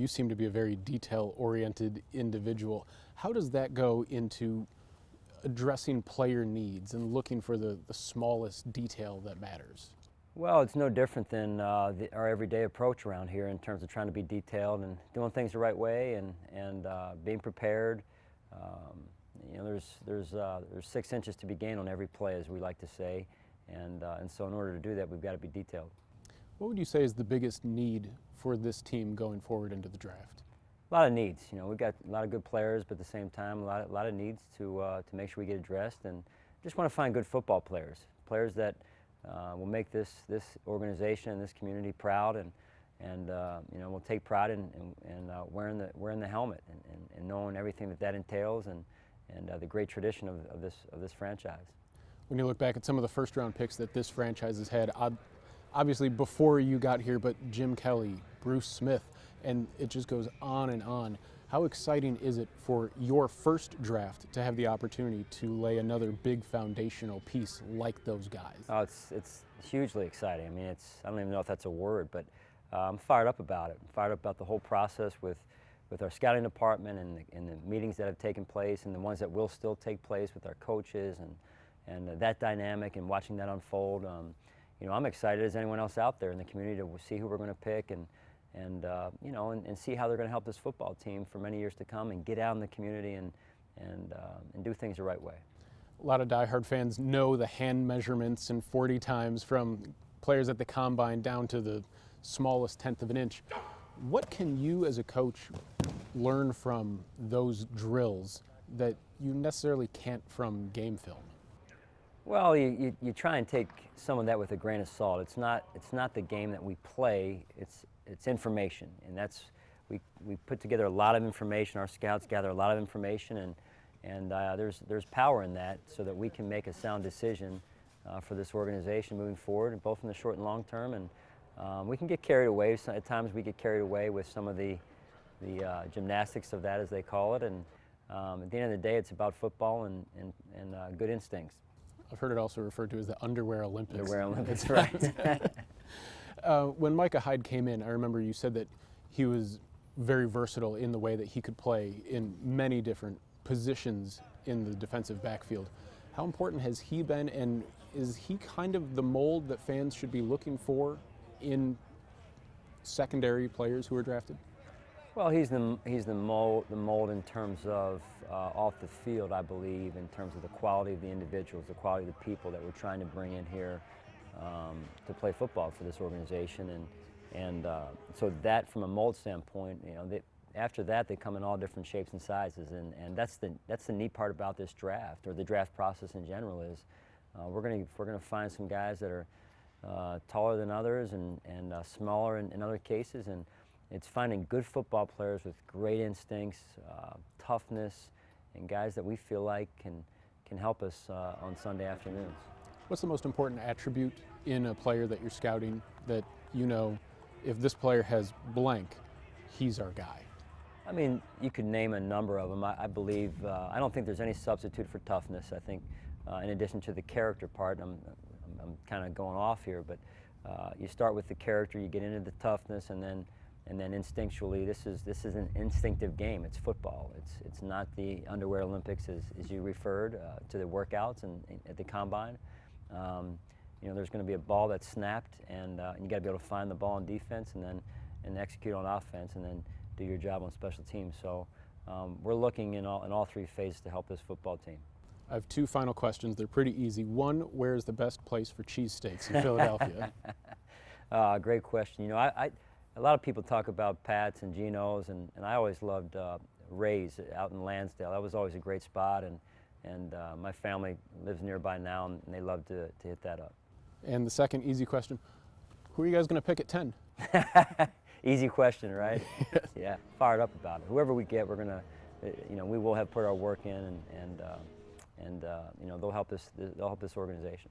You seem to be a very detail-oriented individual. How does that go into addressing player needs and looking for the smallest detail that matters? Well, it's no different than our everyday approach around here in terms of trying to be detailed and doing things the right way and being prepared. Um, there's 6 inches to be gained on every play, as we like to say, and so in order to do that, we've got to be detailed. What would you say is the biggest need for this team going forward into the draft? A lot of needs. We've got a lot of good players, but at the same time, a lot of needs to make sure we get addressed, and just want to find good football players, players that will make this organization and this community proud, and will take pride in wearing the helmet and knowing everything that entails, and the great tradition of this franchise. When you look back at some of the first-round picks that this franchise has had, obviously before you got here, but Jim Kelly, Bruce Smith, and it just goes on and on. How exciting is it for your first draft to have the opportunity to lay another big foundational piece like those guys? Oh, it's hugely exciting. I mean, I don't even know if that's a word, but I'm fired up about it. I'm fired up about the whole process with our scouting department and the meetings that have taken place and the ones that will still take place with our coaches and that dynamic and watching that unfold. I'm excited as anyone else out there in the community to see who we're going to pick and see how they're going to help this football team for many years to come and get out in the community and do things the right way. A lot of diehard fans know the hand measurements and 40 times from players at the combine down to the smallest tenth of an inch. What can you as a coach learn from those drills that you necessarily can't from game film? Well, you try and take some of that with a grain of salt. It's not the game that we play. It's information, and we put together a lot of information. Our scouts gather a lot of information, and there's power in that, so that we can make a sound decision for this organization moving forward, both in the short and long term. And we can get carried away. So at times we get carried away with some of the gymnastics of that, as they call it. And at the end of the day, it's about football and good instincts. I've heard it also referred to as the Underwear Olympics. Underwear Olympics, right. When Micah Hyde came in, I remember you said that he was very versatile in the way that he could play in many different positions in the defensive backfield. How important has he been, and is he kind of the mold that fans should be looking for in secondary players who are drafted? Well, he's the mold in terms of off the field, I believe, in terms of the quality of the individuals, the quality of the people that we're trying to bring in here to play football for this organization, and so that, from a mold standpoint, after that they come in all different shapes and sizes, and that's the neat part about this draft, or the draft process in general, is we're gonna find some guys that are taller than others and smaller in other cases, and it's finding good football players with great instincts, toughness, and guys that we feel like can help us on Sunday afternoons. What's the most important attribute in a player that you're scouting that if this player has blank, he's our guy? I mean, you could name a number of them. I believe, I don't think there's any substitute for toughness. I think in addition to the character part, I'm kind of going off here, but you start with the character, you get into the toughness, and then instinctually, this is an instinctive game. It's football. It's not the Underwear Olympics as you referred to the workouts and at the combine. There's going to be a ball that's snapped, and you got to be able to find the ball on defense, and execute on offense, and then do your job on special teams. So we're looking in all three phases to help this football team. I have two final questions. They're pretty easy. One, where's the best place for cheesesteaks in Philadelphia? Great question. A lot of people talk about Pat's and Geno's, and I always loved Ray's out in Lansdale. That was always a great spot, and my family lives nearby now, and they love to hit that up. And the second easy question, who are you guys going to pick at 10? Easy question, right? Yes. Yeah, fired up about it. Whoever we get, we're going to, we will have put our work in, and they'll help this organization.